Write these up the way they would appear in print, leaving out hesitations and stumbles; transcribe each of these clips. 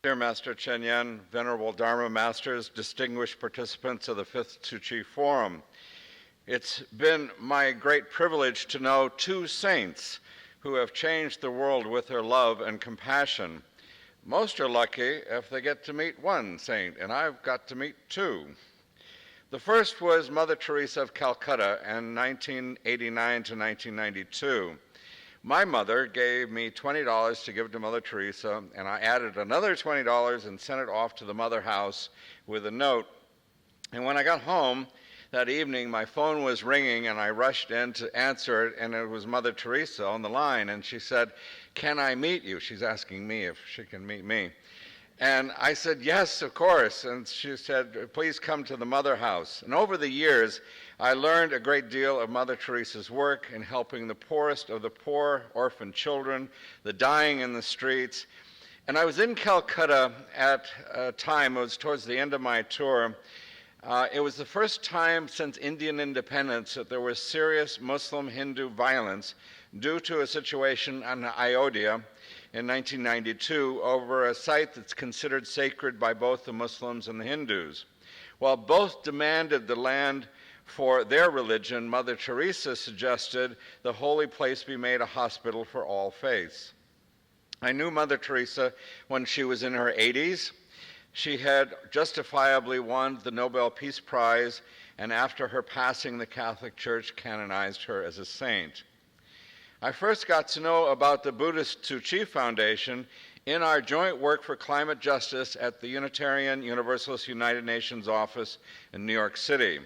Dear Master Chen Yan, Venerable Dharma Masters, distinguished participants of the Fifth Tzu Chi Forum, it's been my great privilege to know two saints who have changed the world with their love and compassion. Most are lucky if they get to meet one saint, and I've got to meet two. The first was Mother Teresa of Calcutta in 1989 to 1992. My mother gave me $20 to give to Mother Teresa, and I added another $20 and sent it off to the Mother House with a note. And when I got home that evening, my phone was ringing, and I rushed in to answer it, and it was Mother Teresa on the line, and she said, "Can I meet you?" She's asking me if she can meet me. And I said, "Yes, of course." And she said, "Please come to the Mother House." And over the years, I learned a great deal of Mother Teresa's work in helping the poorest of the poor, orphan children, the dying in the streets. And I was in Calcutta at a time, it was towards the end of my tour. It was the first time since Indian independence that there was serious Muslim-Hindu violence due to a situation on Ayodhya in 1992 over a site that's considered sacred by both the Muslims and the Hindus. While both demanded the land for their religion, Mother Teresa suggested the holy place be made a hospital for all faiths. I knew Mother Teresa when she was in her 80s. She had justifiably won the Nobel Peace Prize, and after her passing, the Catholic Church canonized her as a saint. I first got to know about the Buddhist Tzu Chi Foundation in our joint work for climate justice at the Unitarian Universalist United Nations office in New York City.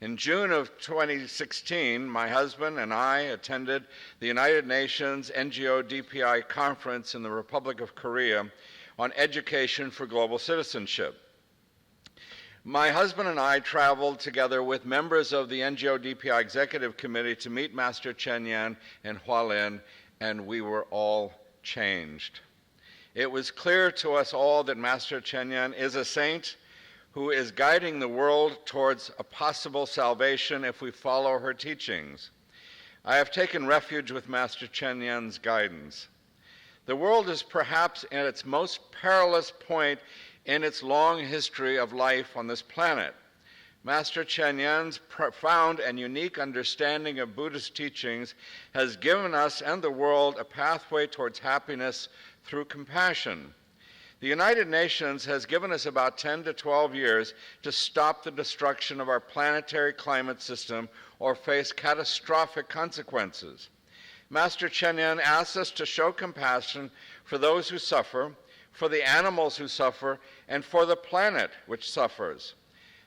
In June of 2016, my husband and I attended the United Nations NGO DPI conference in the Republic of Korea on education for global citizenship. My husband and I traveled together with members of the NGO DPI Executive Committee to meet Master Chen Yan in Hualien, and we were all changed. It was clear to us all that Master Chen Yan is a saint who is guiding the world towards a possible salvation if we follow her teachings. I have taken refuge with Master Chen Yan's guidance. The world is perhaps at its most perilous point in its long history of life on this planet. Master Chen Yan's profound and unique understanding of Buddhist teachings has given us and the world a pathway towards happiness through compassion. The United Nations has given us about 10 to 12 years to stop the destruction of our planetary climate system or face catastrophic consequences. Master Chen Yan asks us to show compassion for those who suffer, for the animals who suffer, and for the planet which suffers.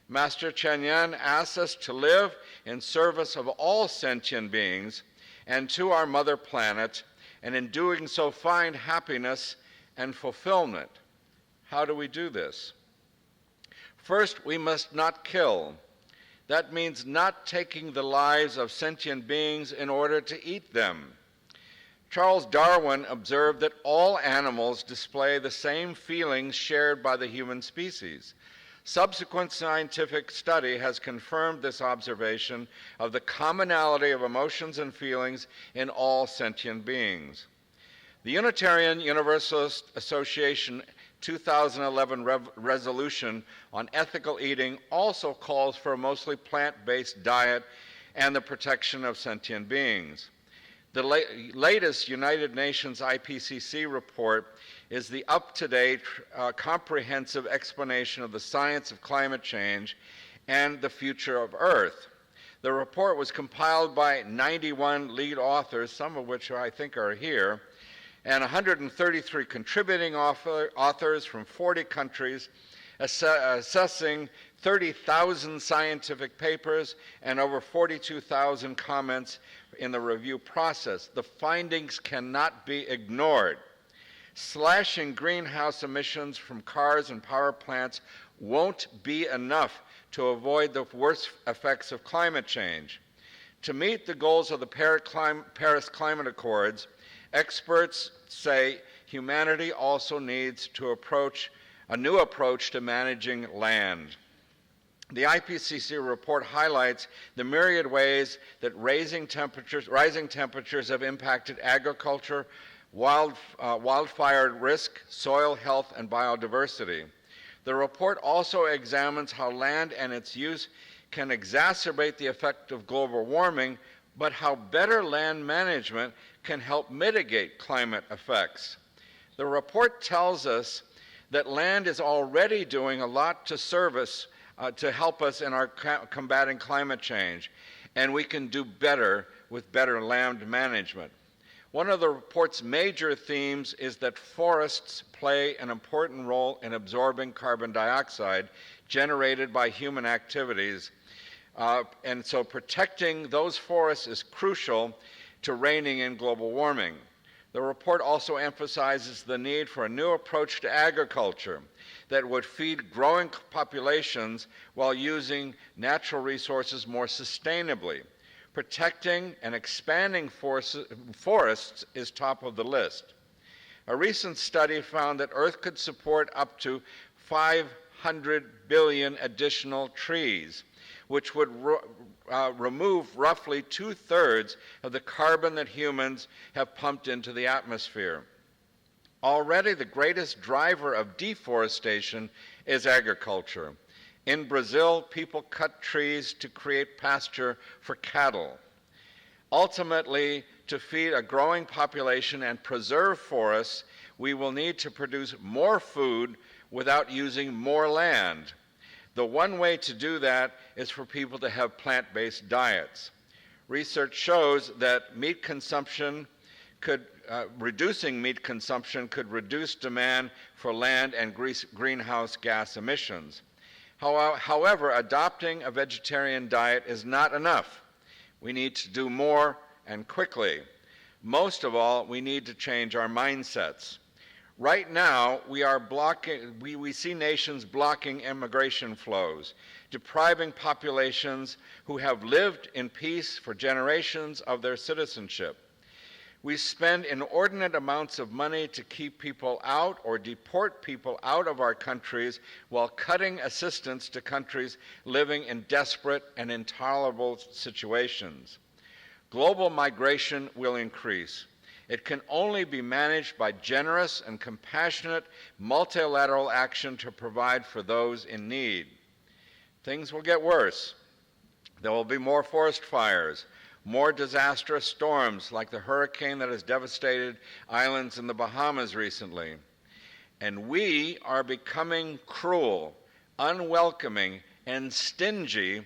Master Chen Yan asks us to live in service of all sentient beings and to our mother planet, and in doing so find happiness and fulfillment. How do we do this? First, we must not kill. That means not taking the lives of sentient beings in order to eat them. Charles Darwin observed that all animals display the same feelings shared by the human species. Subsequent scientific study has confirmed this observation of the commonality of emotions and feelings in all sentient beings. The Unitarian Universalist Association 2011 resolution on ethical eating also calls for a mostly plant-based diet and the protection of sentient beings. The latest United Nations IPCC report is the up-to-date, comprehensive explanation of the science of climate change and the future of Earth. The report was compiled by 91 lead authors, some of which I think are here, and 133 contributing authors from 40 countries, assessing 30,000 scientific papers and over 42,000 comments in the review process. The findings cannot be ignored. Slashing greenhouse emissions from cars and power plants won't be enough to avoid the worst effects of climate change. To meet the goals of the Paris Climate Accords, experts say humanity also needs to approach a new approach to managing land. The IPCC report highlights the myriad ways that rising temperatures have impacted agriculture, wildfire risk, soil health, and biodiversity. The report also examines how land and its use can exacerbate the effect of global warming, but how better land management can help mitigate climate effects. The report tells us that land is already doing a lot to help us in our combating climate change, and we can do better with better land management. One of the report's major themes is that forests play an important role in absorbing carbon dioxide generated by human activities, and so protecting those forests is crucial to reining in global warming. The report also emphasizes the need for a new approach to agriculture that would feed growing populations while using natural resources more sustainably. Protecting and expanding forests is top of the list. A recent study found that Earth could support up to 500 billion additional trees, which would remove roughly 2/3 of the carbon that humans have pumped into the atmosphere. Already the greatest driver of deforestation is agriculture. In Brazil, people cut trees to create pasture for cattle. Ultimately, to feed a growing population and preserve forests, we will need to produce more food without using more land. The one way to do that is for people to have plant-based diets. Research shows that reducing meat consumption could reduce demand for land and greenhouse gas emissions. However, adopting a vegetarian diet is not enough. We need to do more and quickly. Most of all, we need to change our mindsets. Right now, we see nations blocking immigration flows, depriving populations who have lived in peace for generations of their citizenship. We spend inordinate amounts of money to keep people out or deport people out of our countries while cutting assistance to countries living in desperate and intolerable situations. Global migration will increase. It can only be managed by generous and compassionate multilateral action to provide for those in need. Things will get worse. There will be more forest fires, more disastrous storms like the hurricane that has devastated islands in the Bahamas recently. And we are becoming cruel, unwelcoming, and stingy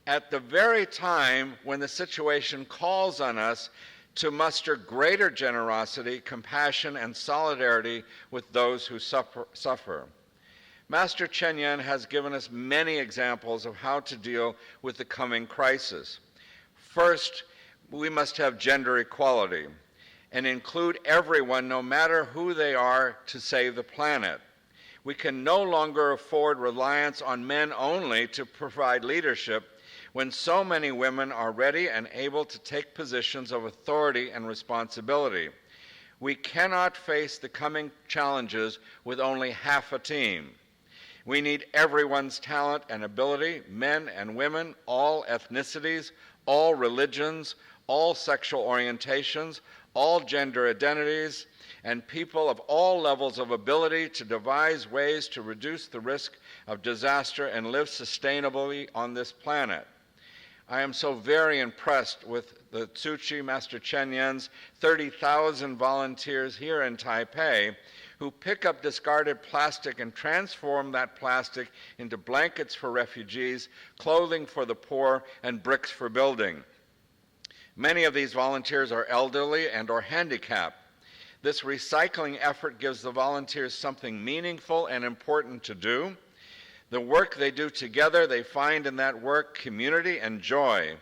at the very time when the situation calls on us to muster greater generosity, compassion, and solidarity with those who suffer. Master Chen Yan has given us many examples of how to deal with the coming crisis. First, we must have gender equality and include everyone, no matter who they are, to save the planet. We can no longer afford reliance on men only to provide leadership when so many women are ready and able to take positions of authority and responsibility. We cannot face the coming challenges with only half a team. We need everyone's talent and ability, men and women, all ethnicities, all religions, all sexual orientations, all gender identities, and people of all levels of ability to devise ways to reduce the risk of disaster and live sustainably on this planet. I am so very impressed with the Tzu Chi Master Chen Yan's 30,000 volunteers here in Taipei who pick up discarded plastic and transform that plastic into blankets for refugees, clothing for the poor, and bricks for building. Many of these volunteers are elderly and or handicapped. This recycling effort gives the volunteers something meaningful and important to do. The work they do together, they find in that work community and joy.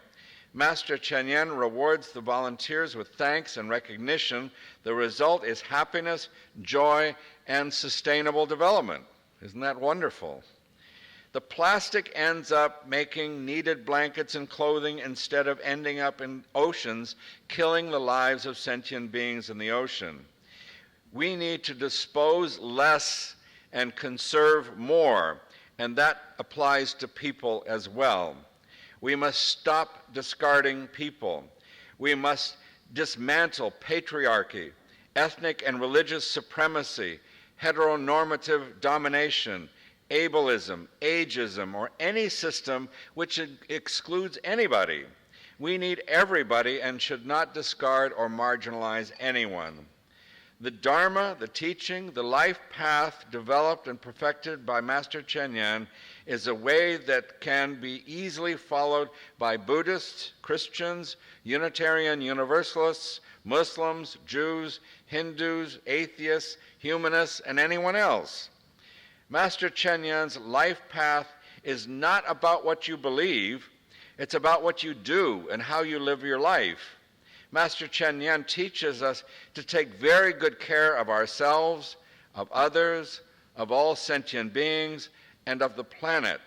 Master Chen Yan rewards the volunteers with thanks and recognition. The result is happiness, joy, and sustainable development. Isn't that wonderful? The plastic ends up making needed blankets and clothing instead of ending up in oceans, killing the lives of sentient beings in the ocean. We need to dispose less and conserve more, and that applies to people as well. We must stop discarding people. We must dismantle patriarchy ethnic and religious supremacy, heteronormative domination, ableism, ageism, or any system which excludes anybody. We need everybody and should not discard or marginalize anyone. The Dharma, the teaching, the life path developed and perfected by Master Chen Yan is a way that can be easily followed by Buddhists, Christians, Unitarian Universalists, Muslims, Jews, Hindus, atheists, humanists, and anyone else. Master Chen Yan's life path is not about what you believe, it's about what you do and how you live your life. Master Chen Yan teaches us to take very good care of ourselves, of others, of all sentient beings, and of the planet.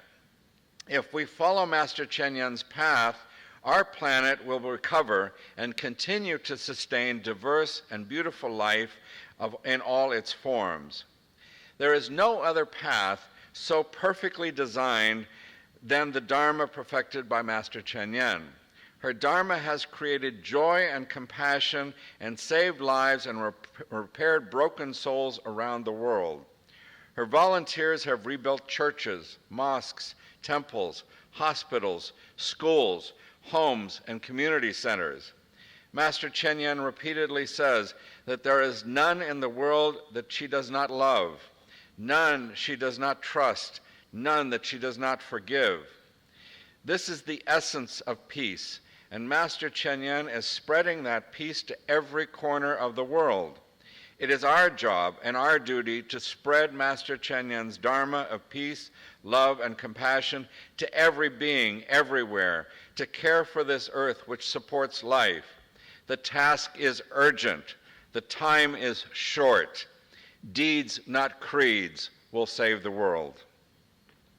If we follow Master Chen Yan's path, our planet will recover and continue to sustain diverse and beautiful life in all its forms. There is no other path so perfectly designed than the Dharma perfected by Master Chen Yan. Her Dharma has created joy and compassion and saved lives and repaired broken souls around the world. Her volunteers have rebuilt churches, mosques, temples, hospitals, schools, homes, and community centers. Master Chen Yan repeatedly says that there is none in the world that she does not love, none she does not trust, none that she does not forgive. This is the essence of peace, and Master Chen Yan is spreading that peace to every corner of the world. It is our job and our duty to spread Master Chen Yan's Dharma of peace, love, and compassion to every being everywhere, to care for this earth which supports life. The task is urgent. The time is short. Deeds, not creeds, will save the world.